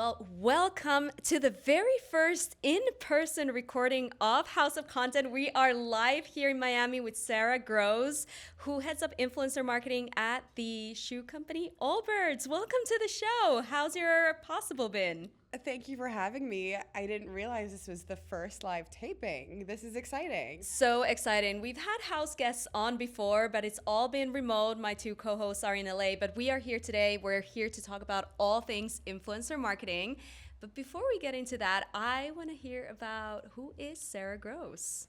Well, welcome to the very first in-person recording of House of Content. We are live here in Miami with Sarah Grosz, who heads up influencer marketing at the shoe company Allbirds. Welcome to the show. How's your possible been? Thank you for having me. I didn't realize this was the first live taping. This is exciting. So exciting. We've had house guests on before, but it's all been remote. My two co-hosts are in LA, but we are here today. We're here to talk about all things influencer marketing. But before we get into that, I want to hear about who is Sarah Grosz.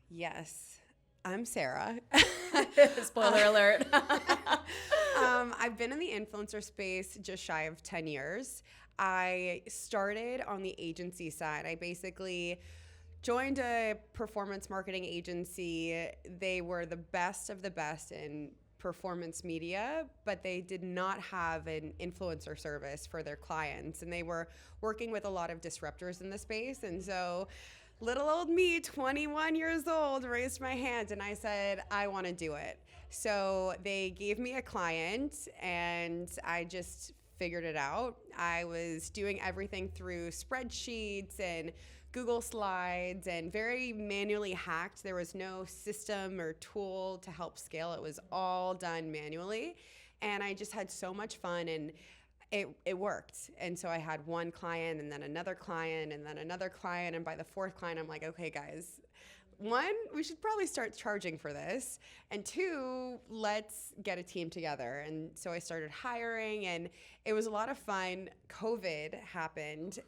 Yes, I'm Sarah. Spoiler alert. I've been in the influencer space just shy of 10 years. I started on the agency side. I basically joined a performance marketing agency. They were the best of the best in performance media, but they did not have an influencer service for their clients. And they were working with a lot of disruptors in the space. And so little old me, 21 years old, raised my hand and I said, I want to do it. So they gave me a client and I just figured it out. I was doing everything through spreadsheets and Google Slides and very manually hacked. There was no system or tool to help scale. It was all done manually. And I just had so much fun and it worked. And so I had one client and then another client and then another client. And by the fourth client, I'm like, okay, guys, one, we should probably start charging for this. And two, let's get a team together. And so I started hiring and it was a lot of fun. COVID happened.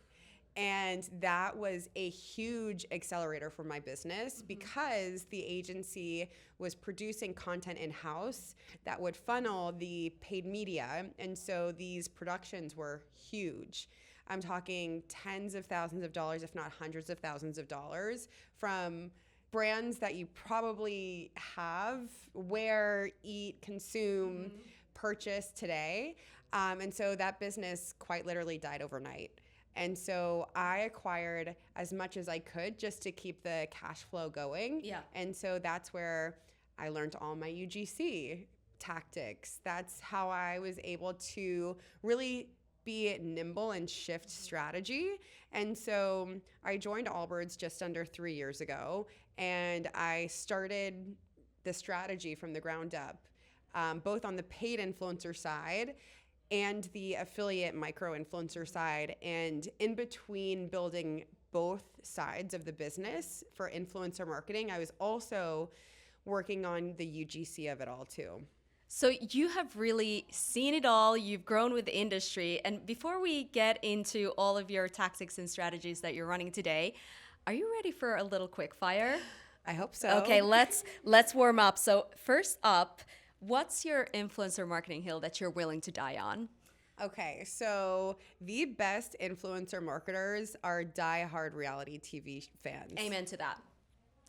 And that was a huge accelerator for my business because the agency was producing content in-house that would funnel the paid media. And so these productions were huge. I'm talking tens of thousands of dollars, if not hundreds of thousands of dollars from brands that you probably have, wear, eat, consume, purchase today. And so that business quite literally died overnight. And so I acquired as much as I could just to keep the cash flow going. Yeah. And so that's where I learned all my UGC tactics. That's how I was able to really be nimble and shift strategy. And so I joined Allbirds just under 3 years ago, and I started the strategy from the ground up, both on the paid influencer side and the affiliate micro-influencer side. And in between building both sides of the business for influencer marketing, I was also working on the UGC of it all too. So you have really seen it all. You've grown with the industry. And before we get into all of your tactics and strategies that you're running today, are you ready for a little quick fire? I hope so. Okay, let's warm up. So first up, what's your influencer marketing hill that you're willing to die on? Okay, so the best influencer marketers are die-hard reality TV fans. Amen to that.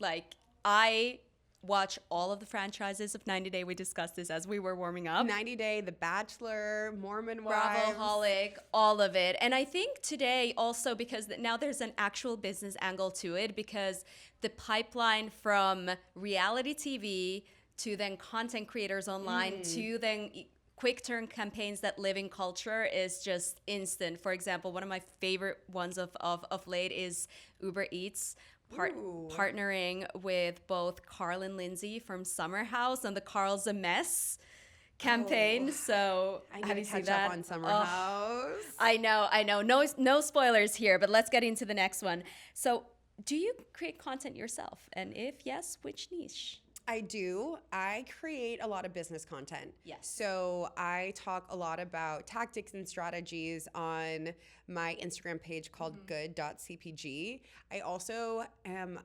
Like, I watch all of the franchises of 90 Day. We discussed this as we were warming up. 90 Day, The Bachelor, Mormon Wives. Bravoholic, all of it. And I think today also because now there's an actual business angle to it because the pipeline from reality TV to then content creators online to then quick turn campaigns that live in culture is just instant. For example, one of my favorite ones of late is Uber Eats. Partnering with both Carl and Lindsay from Summer House on the Carl's a Mess campaign. So I need to catch up on Summer House. I know. No spoilers here, but let's get into the next one. So do you create content yourself? And if yes, which niche? I do. I create a lot of business content. Yes. So I talk a lot about tactics and strategies on my Instagram page called good.cpg. I also am,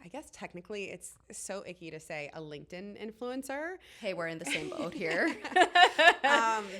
I guess technically it's so icky to say, a LinkedIn influencer. Hey, we're in the same boat here.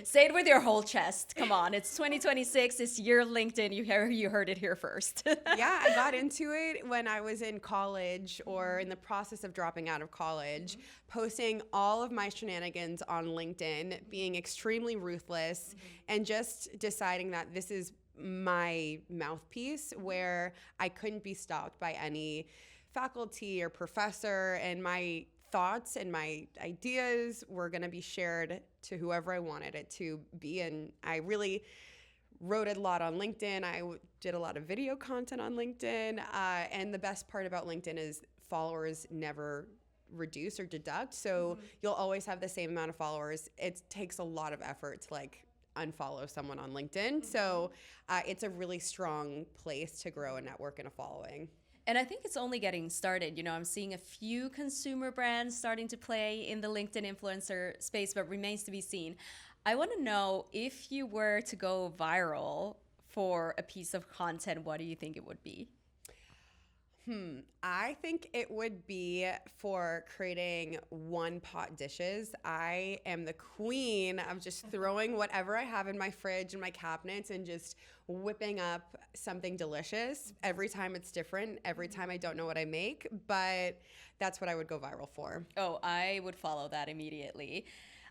Say it with your whole chest. Come on, it's 2026. It's your LinkedIn. You heard it here first. Yeah, I got into it when I was in college or in the process of dropping out of college, posting all of my shenanigans on LinkedIn, being extremely ruthless, and just deciding that this is my mouthpiece where I couldn't be stopped by any faculty or professor, and my thoughts and my ideas were going to be shared to whoever I wanted it to be. And I really wrote a lot on LinkedIn. Did a lot of video content on LinkedIn. And the best part about LinkedIn is followers never reduce or deduct. So you'll always have the same amount of followers. It takes a lot of effort to like unfollow someone on LinkedIn. So it's a really strong place to grow a network and a following. And I think it's only getting started. You know, I'm seeing a few consumer brands starting to play in the LinkedIn influencer space, but remains to be seen. I want to know, if you were to go viral for a piece of content, what do you think it would be? I think it would be for creating one pot dishes. I am the queen of just throwing whatever I have in my fridge and my cabinets and just whipping up something delicious. Every time it's different. Every time I don't know what I make, but that's what I would go viral for. Oh, I would follow that immediately.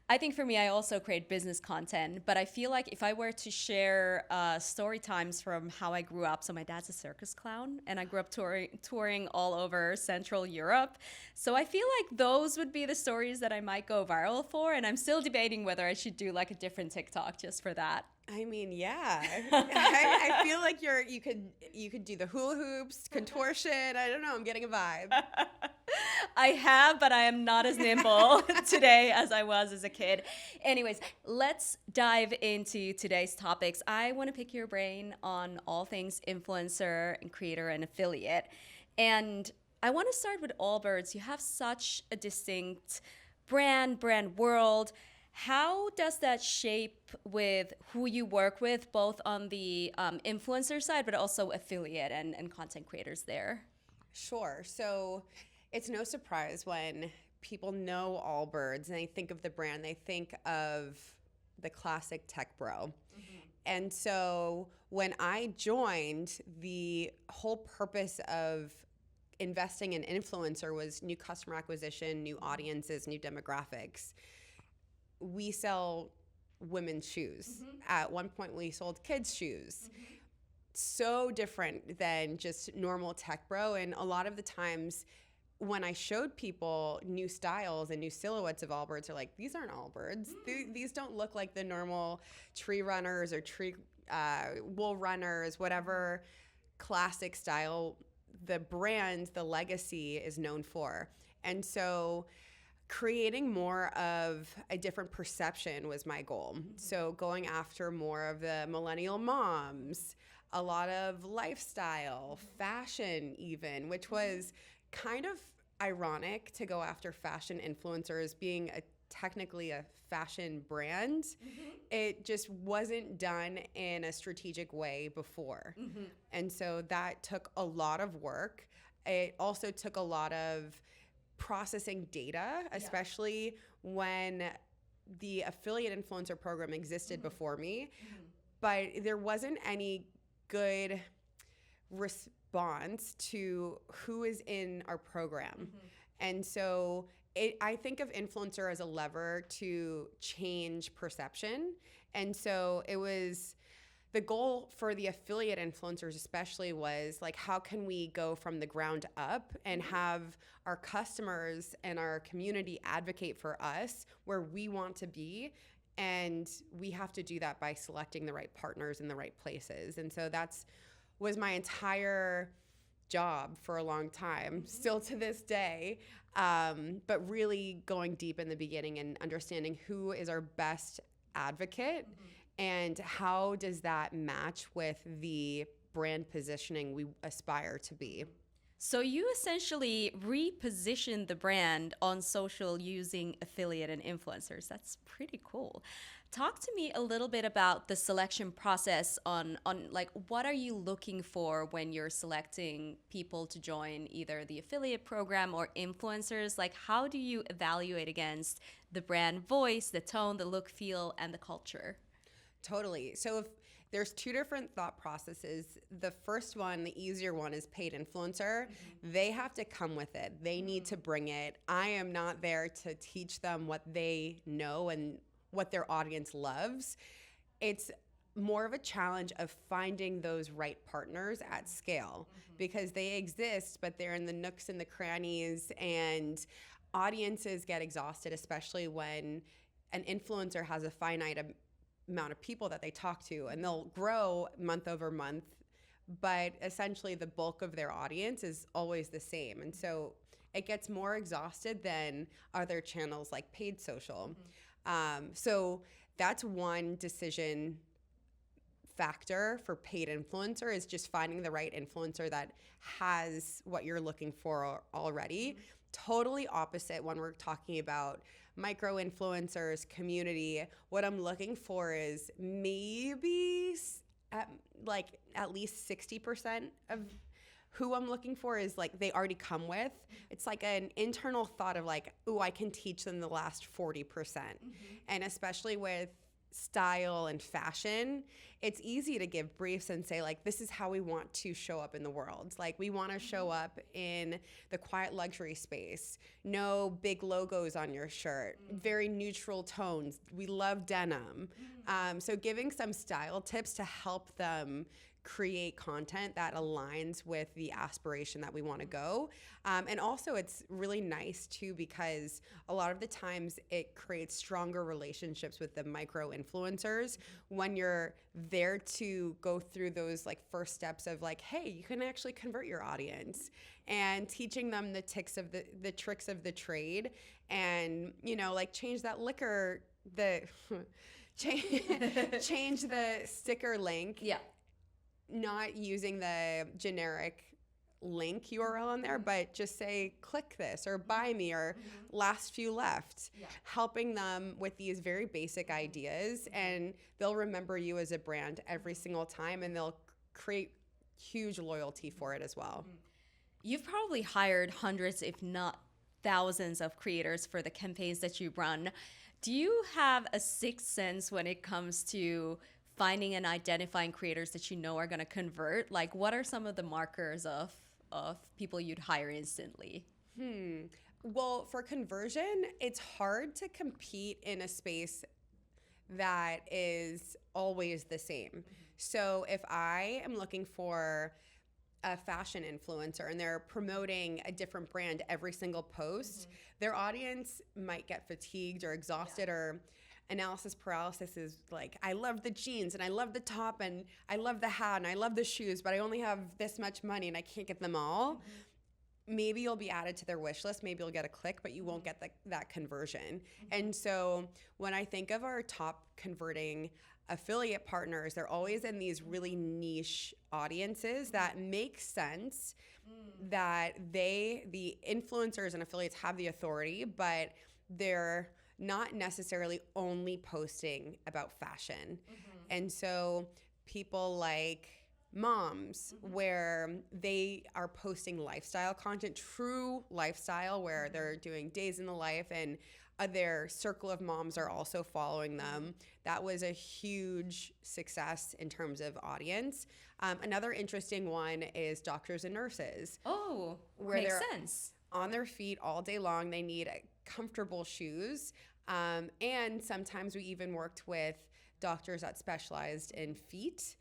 I think for me, I also create business content, but I feel like if I were to share story times from how I grew up, so my dad's a circus clown, and I grew up touring all over Central Europe. So I feel like those would be the stories that I might go viral for, and I'm still debating whether I should do like a different TikTok just for that. I mean, yeah. I feel like you could do the hula hoops, contortion. I don't know. I'm getting a vibe. I have, but I am not as nimble today as I was as a kid. Anyways, let's dive into today's topics. I want to pick your brain on all things influencer and creator and affiliate. And I want to start with Allbirds. You have such a distinct brand world. How does that shape with who you work with, both on the influencer side, but also affiliate and content creators there? Sure. So it's no surprise when people know Allbirds and they think of the brand, they think of the classic tech bro. And so when I joined, the whole purpose of investing in influencer was new customer acquisition, new audiences, new demographics. We sell women's shoes. At one point, we sold kids' shoes. So different than just normal tech bro. And a lot of the times when I showed people new styles and new silhouettes of Allbirds, they're like, these aren't Allbirds. These don't look like the normal tree runners or wool runners, whatever classic style the brand, the legacy is known for. And so creating more of a different perception was my goal. So going after more of the millennial moms, a lot of lifestyle, fashion even, which was kind of ironic to go after fashion influencers being technically a fashion brand. It just wasn't done in a strategic way before. And so that took a lot of work. It also took a lot of processing data, especially when the affiliate influencer program existed before me, but there wasn't any good response to who is in our program. And so I think of influencer as a lever to change perception. And so it was the goal for the affiliate influencers especially was like, how can we go from the ground up and have our customers and our community advocate for us where we want to be? And we have to do that by selecting the right partners in the right places. And so that's was my entire job for a long time, still to this day. But really going deep in the beginning and understanding who is our best advocate and how does that match with the brand positioning we aspire to be. So you essentially repositioned the brand on social using affiliate and influencers. That's pretty cool. Talk to me a little bit about the selection process on like, what are you looking for when you're selecting people to join either the affiliate program or influencers? Like, how do you evaluate against the brand voice, the tone, the look, feel, and the culture? Totally. So if there's two different thought processes. The first one, the easier one, is paid influencer. They have to come with it. They need to bring it. I am not there to teach them what they know and what their audience loves. It's more of a challenge of finding those right partners at scale because they exist, but they're in the nooks and the crannies, and audiences get exhausted, especially when an influencer has a finite amount of people that they talk to, and they'll grow month over month, but essentially the bulk of their audience is always the same. And so it gets more exhausted than other channels like paid social. So that's one decision factor for paid influencer, is just finding the right influencer that has what you're looking for already. Totally opposite when we're talking about micro influencers, community. What I'm looking for is maybe at least 60% of who I'm looking for is like they already come with. It's like an internal thought of like, ooh, I can teach them the last 40%. And especially with style and fashion, it's easy to give briefs and say like, this is how we want to show up in the world. Like we want to show up in the quiet luxury space, no big logos on your shirt, very neutral tones. We love denim. So giving some style tips to help them create content that aligns with the aspiration that we want to go. And also it's really nice too, because a lot of the times it creates stronger relationships with the micro influencers when you're there to go through those like first steps of like, hey, you can actually convert your audience, and teaching them the tricks of the trade, and like change that liquor, change the sticker link. Yeah. Not using the generic link URL on there, but just say, click this or buy me or last few left, helping them with these very basic ideas, and they'll remember you as a brand every single time, and they'll create huge loyalty for it as well. You've probably hired hundreds, if not thousands of creators for the campaigns that you run. Do you have a sixth sense when it comes to finding and identifying creators that you know are going to convert? Like, what are some of the markers of people you'd hire instantly? Well, for conversion, it's hard to compete in a space that is always the same. So if I am looking for a fashion influencer and they're promoting a different brand every single post, their audience might get fatigued or exhausted, or analysis paralysis is like, I love the jeans and I love the top and I love the hat and I love the shoes, but I only have this much money and I can't get them all. Maybe you'll be added to their wish list, maybe you'll get a click, but you won't get that conversion. And so when I think of our top converting affiliate partners, they're always in these really niche audiences that make sense, that the influencers and affiliates have the authority, but they're not necessarily only posting about fashion. And so people like moms, where they are posting lifestyle content, true lifestyle, where they're doing days in the life, and their circle of moms are also following them. That was a huge success in terms of audience. Another interesting one is doctors and nurses. Oh, where makes they're sense. on their feet all day long. They need comfortable shoes. And sometimes we even worked with doctors that specialized in feet.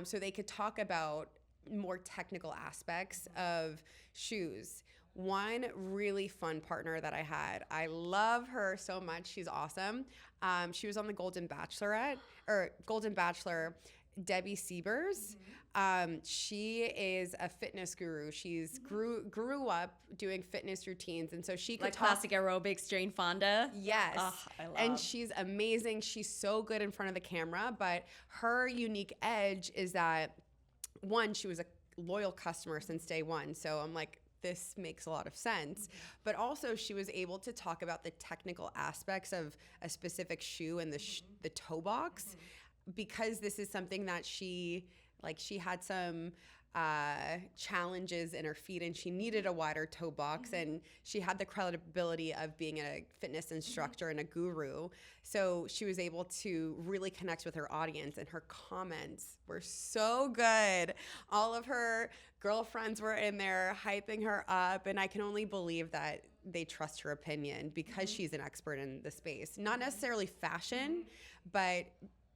So they could talk about more technical aspects of shoes. One really fun partner that I had, I love her so much. She's awesome. She was on the Golden Bachelor, Debbie Siebers. She is a fitness guru. She's grew up doing fitness routines, and so she could like classic aerobics, Jane Fonda. Yes. Oh, I love. And she's amazing. She's so good in front of the camera, but her unique edge is that, one, she was a loyal customer since day one. So I'm like, this makes a lot of sense. But also she was able to talk about the technical aspects of a specific shoe and the toe box, because this is something that she had some challenges in her feet, and she needed a wider toe box, and she had the credibility of being a fitness instructor and a guru. So she was able to really connect with her audience, and her comments were so good. All of her girlfriends were in there hyping her up, and I can only believe that they trust her opinion because she's an expert in the space. Not necessarily fashion, but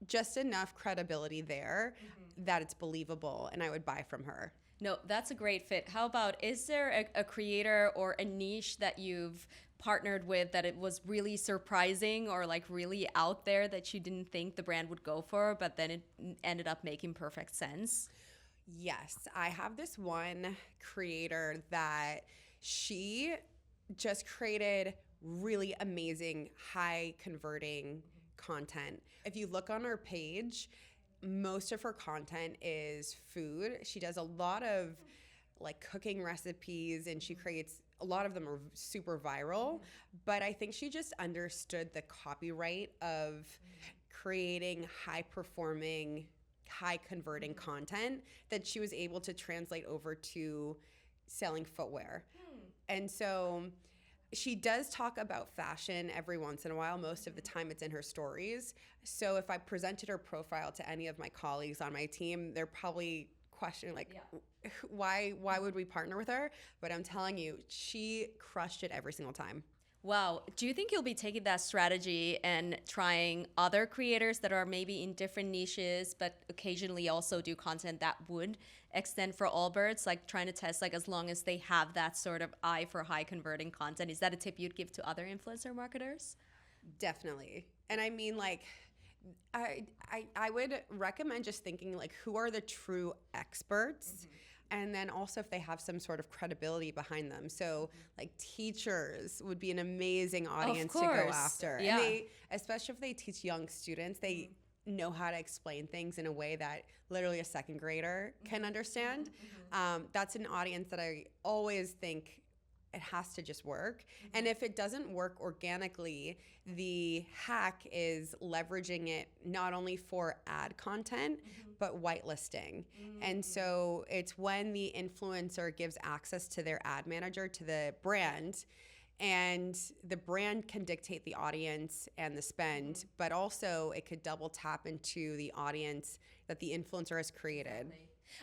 just enough credibility there that it's believable, and I would buy from her. No, that's a great fit. How about, is there a creator or a niche that you've partnered with that it was really surprising or like really out there that you didn't think the brand would go for, but then it ended up making perfect sense? Yes, I have this one creator that she just created really amazing, high converting content. If you look on her page, most of her content is food. She does a lot of like cooking recipes, and she creates a lot of them are super viral. But I think she just understood the copyright of creating high performing, high converting content that she was able to translate over to selling footwear. And so she does talk about fashion every once in a while. Most of the time it's in her stories. So if I presented her profile to any of my colleagues on my team, they're probably questioning like, why would we partner with her? But I'm telling you, she crushed it every single time. Wow. Do you think you'll be taking that strategy and trying other creators that are maybe in different niches, but occasionally also do content that would extend for Allbirds, like trying to test, like as long as they have that sort of eye for high converting content? Is that a tip you'd give to other influencer marketers? Definitely. And I mean, like, I would recommend just thinking like, who are the true experts? And then also if they have some sort of credibility behind them. So like teachers would be an amazing audience to go after. Yeah. And they, especially if they teach young students, they know how to explain things in a way that literally a second grader can understand. That's an audience that I always think it has to just work. And if it doesn't work organically, the hack is leveraging it not only for ad content, but whitelisting. And so it's when the influencer gives access to their ad manager, to the brand, and the brand can dictate the audience and the spend, but also it could double tap into the audience that the influencer has created.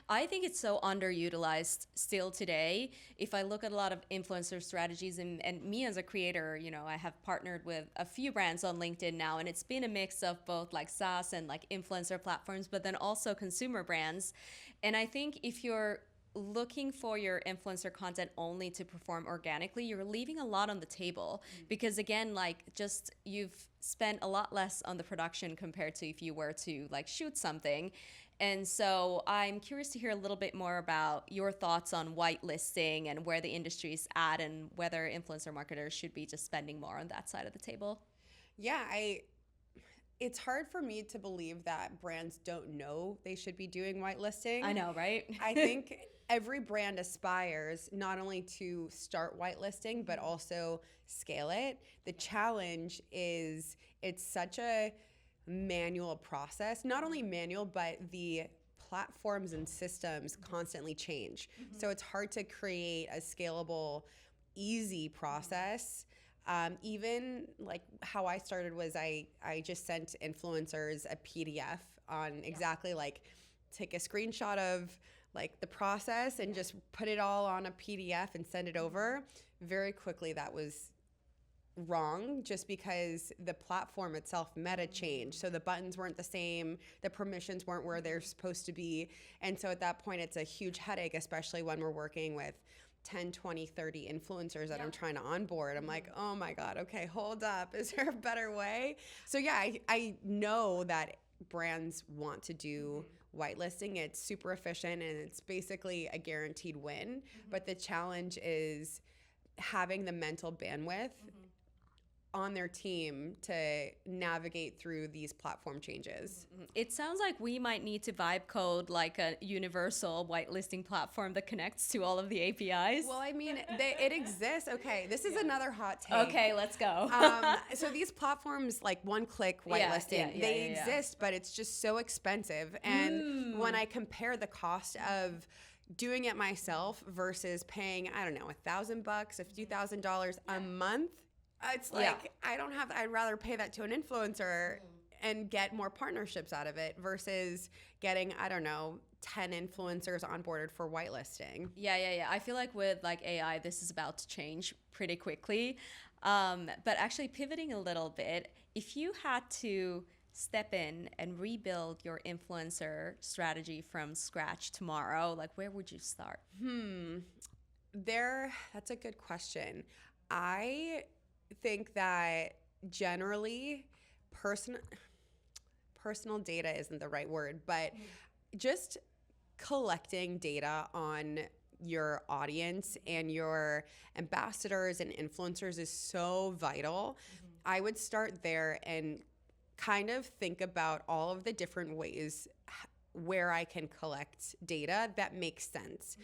I think it's so underutilized still today. If I look at a lot of influencer strategies, and me as a creator, you know, I have partnered with a few brands on LinkedIn now, and it's been a mix of both like SaaS and like influencer platforms, but then also consumer brands. And I think if you're looking for your influencer content only to perform organically, you're leaving a lot on the table, because again, like just you've spent a lot less on the production compared to if you were to like shoot something. And so I'm curious to hear a little bit more about your thoughts on whitelisting and where the industry is at, and whether influencer marketers should be just spending more on that side of the table. Yeah, it's hard for me to believe that brands don't know they should be doing whitelisting. I know, right? I think every brand aspires not only to start whitelisting, but also scale it. The challenge is it's such a manual process, not only manual, but the platforms and systems constantly change. So it's hard to create a scalable, easy process. Even like how I started was I just sent influencers a PDF on exactly like take a screenshot of like the process and just put it all on a PDF and send it over. Very quickly that was wrong, just because the platform itself meta changed. So the buttons weren't the same, the permissions weren't where they're supposed to be. And so at that point, it's a huge headache, especially when we're working with 10, 20, 30 influencers that I'm trying to onboard. I'm like, oh my God, okay, hold up. Is there a better way? So yeah, I know that brands want to do whitelisting. It's super efficient and it's basically a guaranteed win. But the challenge is having the mental bandwidth on their team to navigate through these platform changes. It sounds like we might need to vibe code like a universal whitelisting platform that connects to all of the APIs. Well, I mean, it exists. Okay, this is another hot take. Okay, let's go. So these platforms like one-click whitelisting, they exist, but it's just so expensive. And when I compare the cost of doing it myself versus paying, I don't know, $1,000, a few $1,000 a month, it's like, I'd rather pay that to an influencer and get more partnerships out of it versus getting, I don't know, 10 influencers onboarded for whitelisting. Yeah. I feel like with like AI, this is about to change pretty quickly. But actually pivoting a little bit, if you had to step in and rebuild your influencer strategy from scratch tomorrow, like where would you start? That's a good question. I think that generally personal data isn't the right word, but just collecting data on your audience and your ambassadors and influencers is so vital. I would start there and kind of think about all of the different ways where I can collect data that makes sense.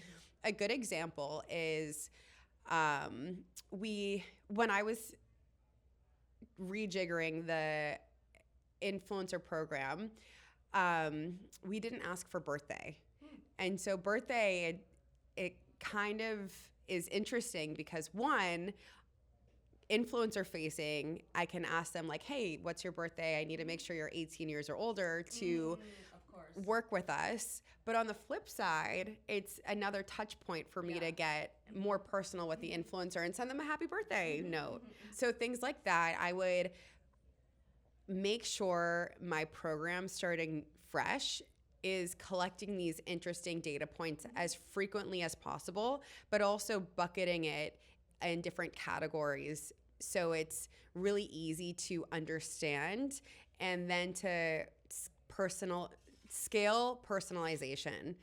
A good example is when I was rejiggering the influencer program, we didn't ask for birthday. And so birthday, it kind of is interesting because one, influencer facing, I can ask them like, hey, what's your birthday? I need to make sure you're 18 years or older to work with us. But on the flip side, it's another touch point for me to get more personal with the influencer and send them a happy birthday note. So things like that, I would make sure my program starting fresh is collecting these interesting data points as frequently as possible, but also bucketing it in different categories so it's really easy to understand, and then to scale personalization.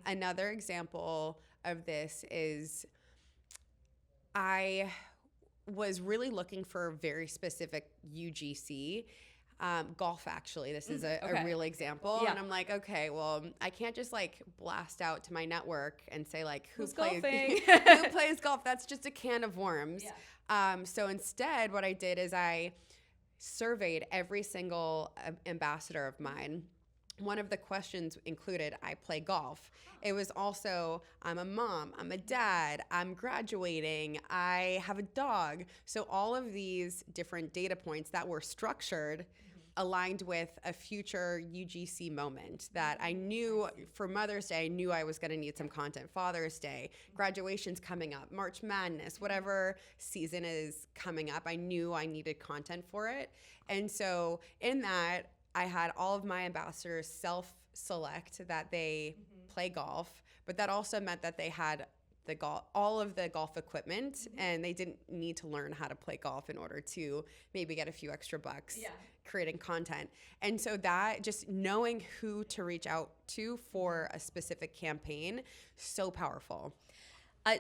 Another example of this is I was really looking for a very specific UGC. Golf, actually. This is a real example. Yeah. And I'm like, okay, well, I can't just like blast out to my network and say like, who plays golf? That's just a can of worms. Yeah. So instead, what I did is I surveyed every single ambassador of mine. One of the questions included, I play golf. It was also, I'm a mom, I'm a dad, I'm graduating, I have a dog. So all of these different data points that were structured aligned with a future UGC moment that I knew for Mother's Day, I knew I was going to need some content. Father's Day, graduation's coming up, March Madness, whatever season is coming up, I knew I needed content for it. And so in that, I had all of my ambassadors self-select that they play golf, but that also meant that they had all of the golf equipment, and they didn't need to learn how to play golf in order to maybe get a few extra bucks creating content. And so that, just knowing who to reach out to for a specific campaign, so powerful.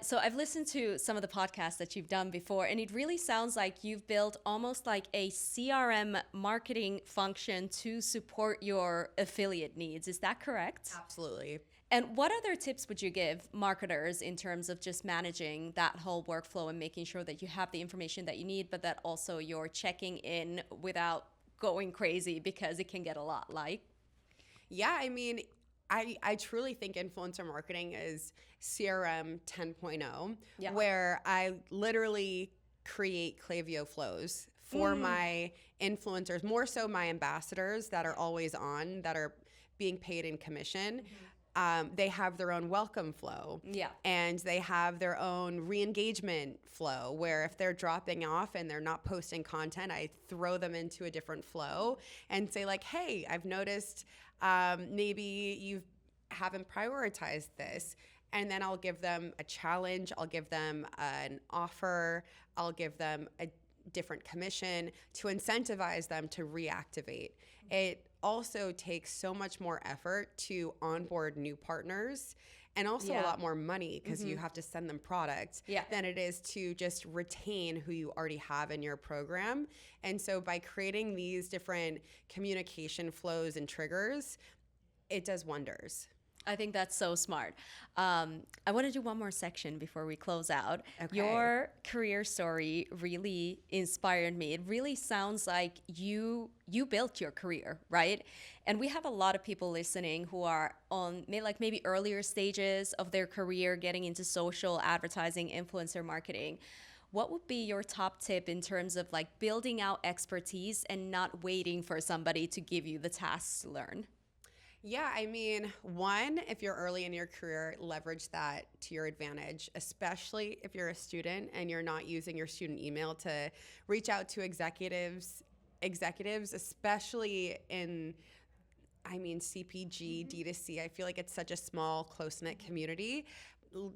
So I've listened to some of the podcasts that you've done before, and it really sounds like you've built almost like a CRM marketing function to support your affiliate needs. Is that correct? Absolutely. And what other tips would you give marketers in terms of just managing that whole workflow and making sure that you have the information that you need, but that also you're checking in without going crazy, because it can get a lot like? Yeah, I mean, I truly think influencer marketing is CRM 10.0, where I literally create Klaviyo flows for my influencers, more so my ambassadors that are always on, that are being paid in commission. They have their own welcome flow. Yeah. And they have their own re-engagement flow, where if they're dropping off and they're not posting content, I throw them into a different flow and say like, hey, I've noticed maybe you haven't prioritized this. And then I'll give them a challenge. I'll give them an offer. I'll give them a different commission to incentivize them to reactivate. It also takes so much more effort to onboard new partners, and also a lot more money, because you have to send them product than it is to just retain who you already have in your program. And so by creating these different communication flows and triggers, it does wonders. I think that's so smart. I want to do one more section before we close out. Okay. Your career story really inspired me. It really sounds like you built your career, right? And we have a lot of people listening who are on maybe earlier stages of their career, getting into social advertising, influencer marketing. What would be your top tip in terms of like building out expertise and not waiting for somebody to give you the tasks to learn? Yeah, I mean, one, if you're early in your career, leverage that to your advantage, especially if you're a student and you're not using your student email to reach out to executives, especially in, CPG, D2C. I feel like it's such a small, close-knit community.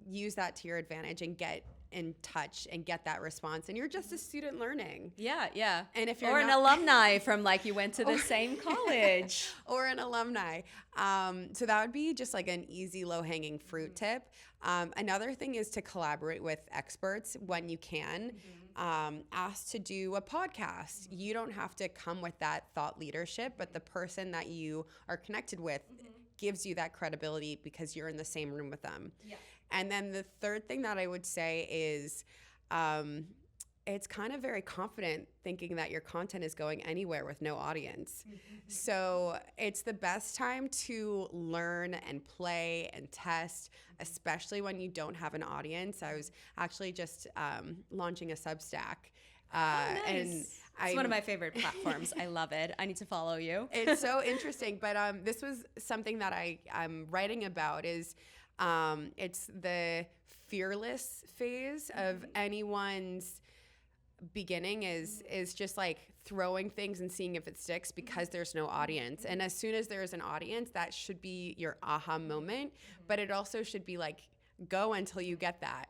use that to your advantage and get in touch and get that response. And you're just a student learning. Yeah. And if you're or an alumni from like you went to the same college. Or an alumni. So that would be just like an easy low-hanging fruit tip. Another thing is to collaborate with experts when you can. Ask to do a podcast. You don't have to come with that thought leadership, but the person that you are connected with gives you that credibility because you're in the same room with them. Yeah. And then the third thing that I would say is it's kind of very confident thinking that your content is going anywhere with no audience. So it's the best time to learn and play and test, especially when you don't have an audience. I was actually just launching a Substack. Nice. And it's one of my favorite platforms. I love it. I need to follow you. It's so interesting. But this was something that I'm writing about is it's the fearless phase of anyone's beginning is just like throwing things and seeing if it sticks because there's no audience. And as soon as there's an audience, that should be your aha moment. But it also should be like, go until you get that.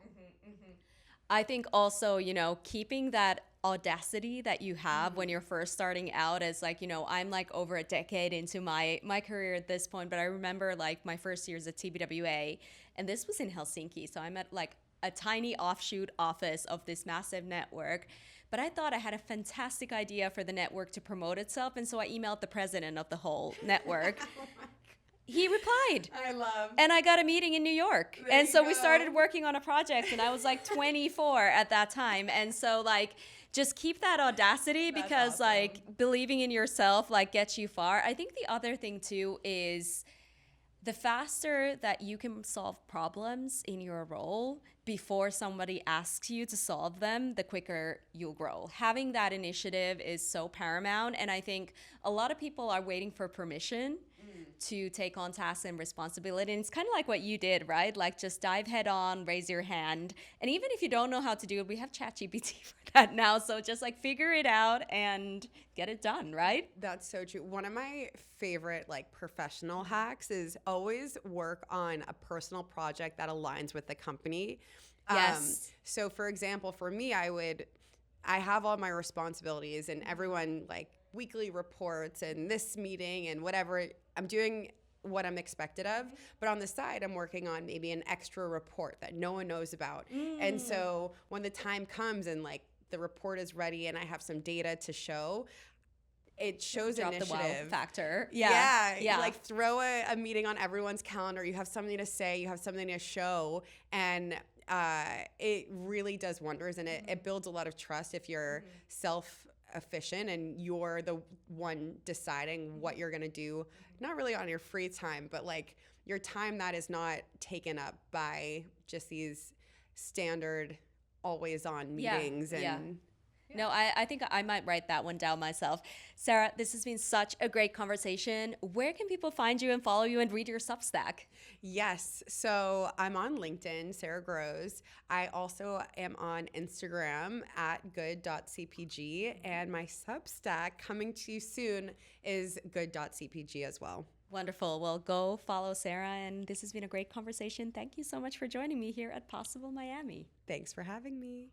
I think also, you know, keeping that audacity that you have when you're first starting out as like, you know, I'm like over a decade into my career at this point, but I remember like my first years at TBWA, and this was in Helsinki. So I'm at like a tiny offshoot office of this massive network. But I thought I had a fantastic idea for the network to promote itself. And so I emailed the president of the whole network. He replied. I love. And I got a meeting in New York. There and so you we go. started working on a project, and I was like 24 at that time. And so like just keep that audacity because awesome. like believing in yourself like gets you far. I think the other thing too is the faster that you can solve problems in your role before somebody asks you to solve them, the quicker you'll grow. Having that initiative is so paramount. And I think a lot of people are waiting for permission to take on tasks and responsibility. And it's kind of like what you did, right? Like just dive head on, raise your hand. And even if you don't know how to do it, we have ChatGPT for that now. So just like figure it out and get it done, right? That's so true. One of my favorite like professional hacks is always work on a personal project that aligns with the company. Yes. So for example, for me, I have all my responsibilities and everyone like weekly reports and this meeting and whatever. I'm doing what I'm expected of, but on the side, I'm working on maybe an extra report that no one knows about. And so when the time comes and like the report is ready and I have some data to show, it shows Drop initiative. the wow factor. Yeah. Like throw a meeting on everyone's calendar. You have something to say, you have something to show, and it really does wonders, and it builds a lot of trust if you're self-efficient and you're the one deciding what you're going to do, not really on your free time, but like your time that is not taken up by just these standard always on meetings. No, I think I might write that one down myself. Sarah, this has been such a great conversation. Where can people find you and follow you and read your Substack? Yes. So I'm on LinkedIn, Sarah Grosz. I also am on Instagram at good.cpg. And my Substack coming to you soon is good.cpg as well. Wonderful. Well, go follow Sarah. And this has been a great conversation. Thank you so much for joining me here at Possible Miami. Thanks for having me.